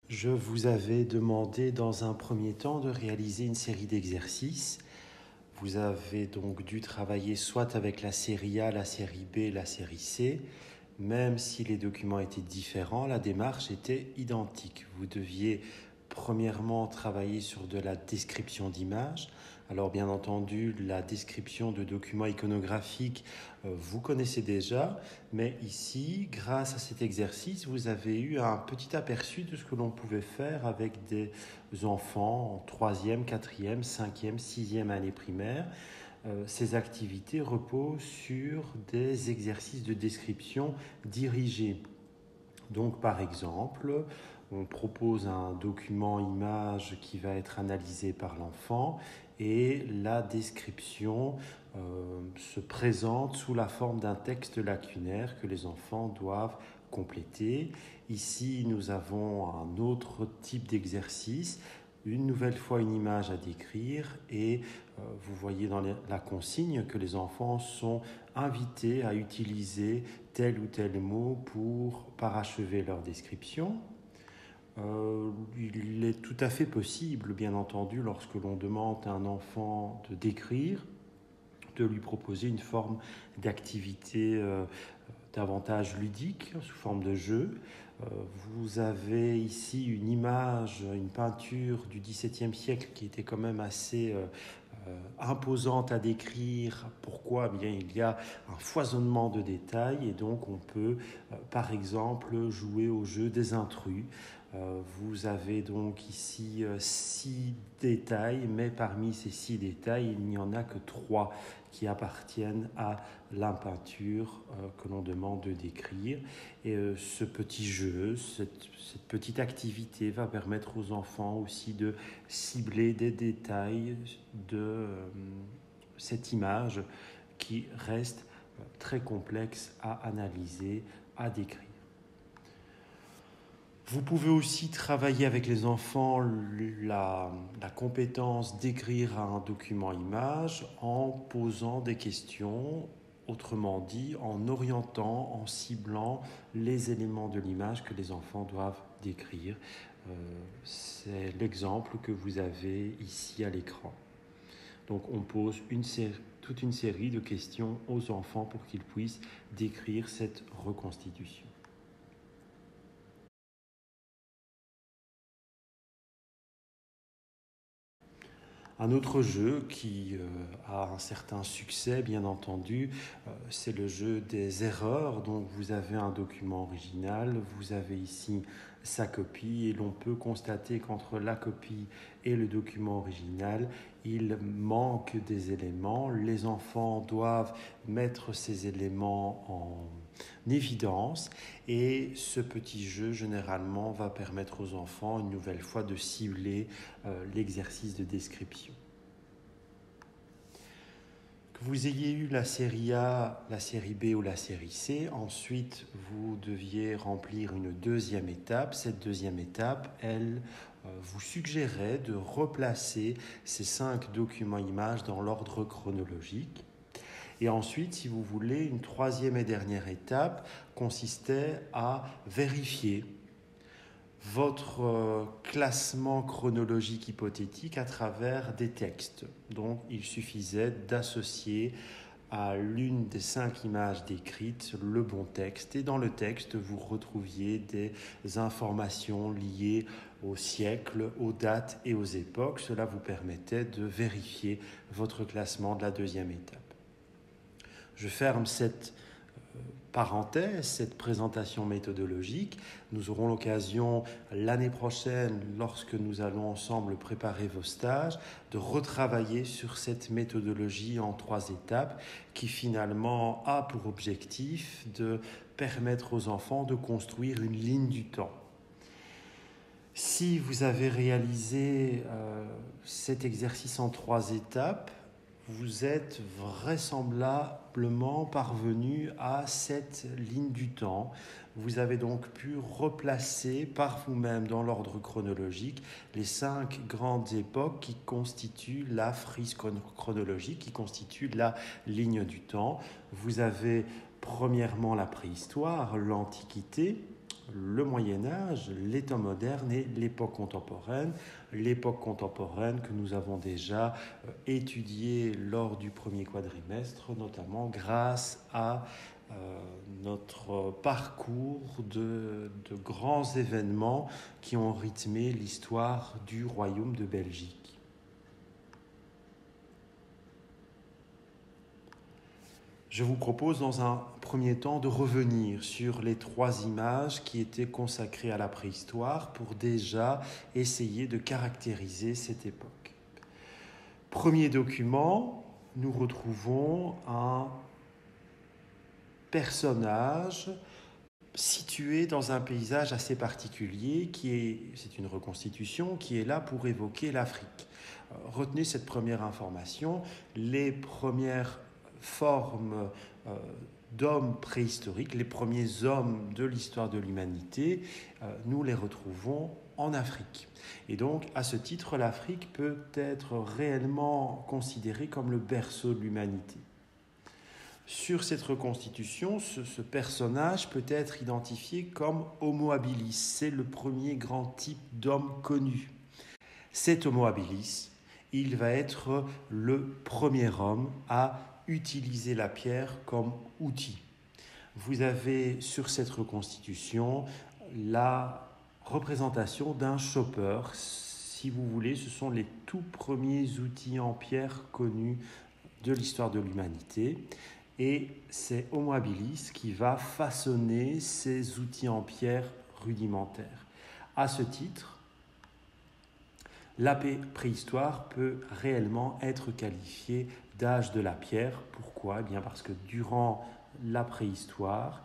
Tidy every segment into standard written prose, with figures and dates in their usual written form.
Je vous avais demandé dans un premier temps de réaliser une série d'exercices. Vous avez donc dû travailler soit avec la série A, la série B, la série C. Même si les documents étaient différents, la démarche était identique. Vous deviez premièrement travailler sur de la description d'images. Alors bien entendu, la description de documents iconographiques, vous connaissez déjà, mais ici, grâce à cet exercice, vous avez eu un petit aperçu de ce que l'on pouvait faire avec des enfants en 3e, 4e, 5e, 6e année primaire. Ces activités reposent sur des exercices de description dirigés. Donc, par exemple, on propose un document image qui va être analysé par l'enfant et la description se présente sous la forme d'un texte lacunaire que les enfants doivent compléter. Ici, nous avons un autre type d'exercice, une nouvelle fois une image à décrire et vous voyez dans la consigne que les enfants sont invités à utiliser tel ou tel mot pour parachever leur description. Il est tout à fait possible, bien entendu, lorsque l'on demande à un enfant de décrire, de lui proposer une forme d'activité davantage ludique, sous forme de jeu. Vous avez ici une image, une peinture du XVIIe siècle qui était quand même assez imposante à décrire. Pourquoi ? Eh bien, il y a un foisonnement de détails et donc on peut, par exemple, jouer au jeu des intrus. Vous avez donc ici 6 détails, mais parmi ces 6 détails, il n'y en a que 3 qui appartiennent à la peinture que l'on demande de décrire. Et ce petit jeu, cette petite activité va permettre aux enfants aussi de cibler des détails de cette image qui reste très complexe à analyser, à décrire. Vous pouvez aussi travailler avec les enfants la compétence d'écrire un document image en posant des questions, autrement dit en orientant, en ciblant les éléments de l'image que les enfants doivent décrire. C'est l'exemple que vous avez ici à l'écran. Donc on pose toute une série de questions aux enfants pour qu'ils puissent décrire cette reconstitution. Un autre jeu qui a un certain succès, bien entendu, c'est le jeu des erreurs. Donc vous avez un document original, vous avez ici sa copie et l'on peut constater qu'entre la copie et le document original, il manque des éléments. Les enfants doivent mettre ces éléments en évidence et ce petit jeu généralement va permettre aux enfants une nouvelle fois de cibler l'exercice de description. Que vous ayez eu la série A, la série B ou la série C, ensuite vous deviez remplir une deuxième étape. Cette deuxième étape, elle vous suggérait de replacer ces 5 documents images dans l'ordre chronologique. Et ensuite, si vous voulez, une troisième et dernière étape consistait à vérifier votre classement chronologique hypothétique à travers des textes. Donc, il suffisait d'associer à l'une des 5 images décrites le bon texte. Et dans le texte, vous retrouviez des informations liées au siècle, aux dates et aux époques. Cela vous permettait de vérifier votre classement de la deuxième étape. Je ferme cette parenthèse, cette présentation méthodologique. Nous aurons l'occasion l'année prochaine, lorsque nous allons ensemble préparer vos stages, de retravailler sur cette méthodologie en 3 étapes qui finalement a pour objectif de permettre aux enfants de construire une ligne du temps. Si vous avez réalisé cet exercice en 3 étapes, vous êtes vraisemblablement parvenu à cette ligne du temps. Vous avez donc pu replacer par vous-même dans l'ordre chronologique les 5 grandes époques qui constituent la frise chronologique, qui constituent la ligne du temps. Vous avez premièrement la préhistoire, l'Antiquité, le Moyen-Âge, les temps modernes et l'époque contemporaine. L'époque contemporaine que nous avons déjà étudiée lors du premier quadrimestre, notamment grâce à notre parcours de grands événements qui ont rythmé l'histoire du royaume de Belgique. Je vous propose dans un premier temps de revenir sur les 3 images qui étaient consacrées à la préhistoire pour déjà essayer de caractériser cette époque. Premier document, nous retrouvons un personnage situé dans un paysage assez particulier, c'est une reconstitution qui est là pour évoquer l'Afrique. Retenez cette première information, les premières formes d'hommes préhistoriques, les premiers hommes de l'histoire de l'humanité, nous les retrouvons en Afrique. Et donc, à ce titre, l'Afrique peut être réellement considérée comme le berceau de l'humanité. Sur cette reconstitution, ce personnage peut être identifié comme Homo habilis. C'est le premier grand type d'homme connu. Cet Homo habilis, il va être le premier homme à utiliser la pierre comme outil. Vous avez sur cette reconstitution la représentation d'un chopper. Si vous voulez, ce sont les tout premiers outils en pierre connus de l'histoire de l'humanité. Et c'est Homo habilis qui va façonner ces outils en pierre rudimentaires. À ce titre, la préhistoire peut réellement être qualifiée d'âge de la pierre. Pourquoi ? Eh bien parce que durant la préhistoire,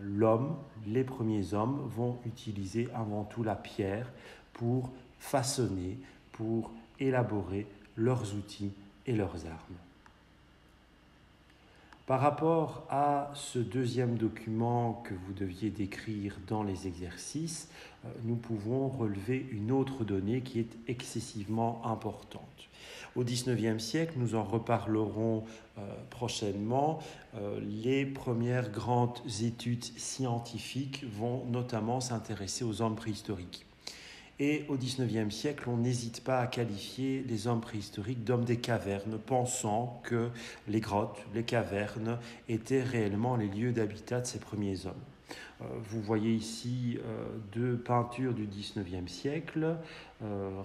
l'homme, les premiers hommes vont utiliser avant tout la pierre pour façonner, pour élaborer leurs outils et leurs armes. Par rapport à ce deuxième document que vous deviez décrire dans les exercices, nous pouvons relever une autre donnée qui est excessivement importante. Au XIXe siècle, nous en reparlerons prochainement, les premières grandes études scientifiques vont notamment s'intéresser aux hommes préhistoriques. Et au XIXe siècle, on n'hésite pas à qualifier les hommes préhistoriques d'hommes des cavernes, pensant que les grottes, les cavernes étaient réellement les lieux d'habitat de ces premiers hommes. Vous voyez ici 2 peintures du XIXe siècle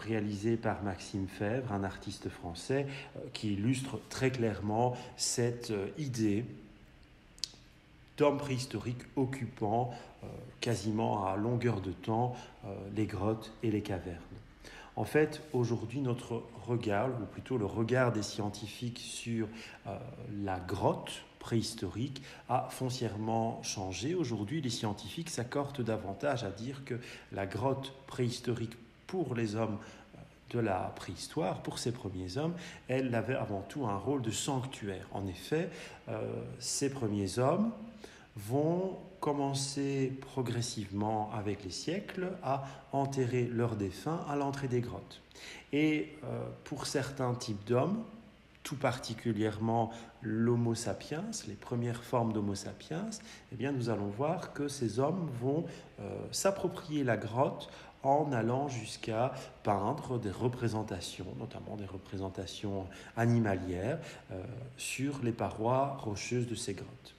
réalisées par Maxime Fèvre, un artiste français, qui illustre très clairement cette idée d'hommes préhistoriques occupant quasiment à longueur de temps les grottes et les cavernes. En fait, aujourd'hui, notre regard, ou plutôt le regard des scientifiques sur la grotte préhistorique a foncièrement changé. Aujourd'hui, les scientifiques s'accordent davantage à dire que la grotte préhistorique pour les hommes de la préhistoire, pour ces premiers hommes, elle avait avant tout un rôle de sanctuaire. En effet, ces premiers hommes vont commencer progressivement avec les siècles à enterrer leurs défunts à l'entrée des grottes. Et pour certains types d'hommes, tout particulièrement l'Homo sapiens, les premières formes d'Homo sapiens, eh bien nous allons voir que ces hommes vont s'approprier la grotte en allant jusqu'à peindre des représentations, notamment des représentations animalières, sur les parois rocheuses de ces grottes.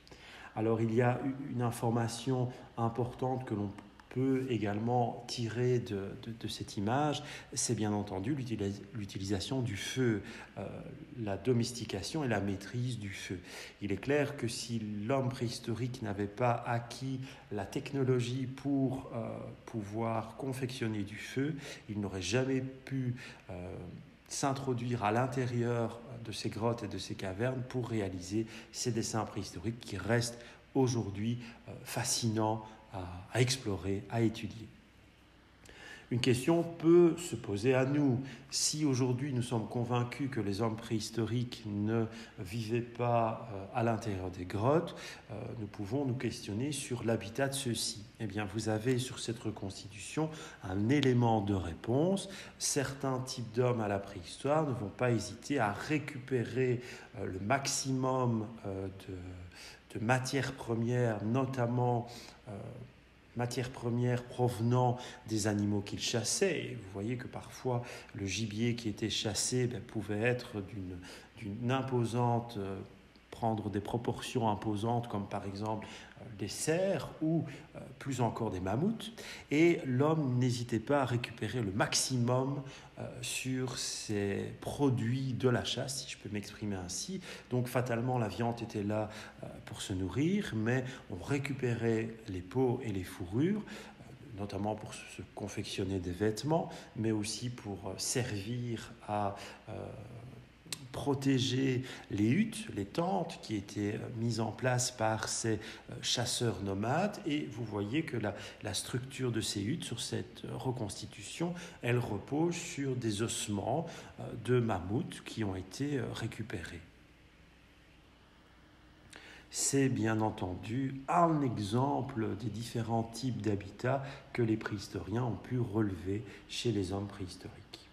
Alors il y a une information importante que l'on peut également tirer de cette image, c'est bien entendu l'utilisation du feu, la domestication et la maîtrise du feu. Il est clair que si l'homme préhistorique n'avait pas acquis la technologie pour pouvoir confectionner du feu, il n'aurait jamais pu s'introduire à l'intérieur de ces grottes et de ces cavernes pour réaliser ces dessins préhistoriques qui restent aujourd'hui fascinants à explorer, à étudier. Une question peut se poser à nous. Si aujourd'hui nous sommes convaincus que les hommes préhistoriques ne vivaient pas à l'intérieur des grottes, nous pouvons nous questionner sur l'habitat de ceux-ci. Eh bien, vous avez sur cette reconstitution un élément de réponse. Certains types d'hommes à la préhistoire ne vont pas hésiter à récupérer le maximum de matières premières, notamment matières premières provenant des animaux qu'ils chassaient. Et vous voyez que parfois le gibier qui était chassé pouvait être d'une imposante, prendre des proportions imposantes, comme par exemple des cerfs ou plus encore des mammouths. Et l'homme n'hésitait pas à récupérer le maximum sur ces produits de la chasse, si je peux m'exprimer ainsi. Donc fatalement, la viande était là pour se nourrir, mais on récupérait les peaux et les fourrures, notamment pour se confectionner des vêtements, mais aussi pour servir à protéger les huttes, les tentes qui étaient mises en place par ces chasseurs nomades. Et vous voyez que la structure de ces huttes, sur cette reconstitution, elle repose sur des ossements de mammouths qui ont été récupérés. C'est bien entendu un exemple des différents types d'habitats que les préhistoriens ont pu relever chez les hommes préhistoriques.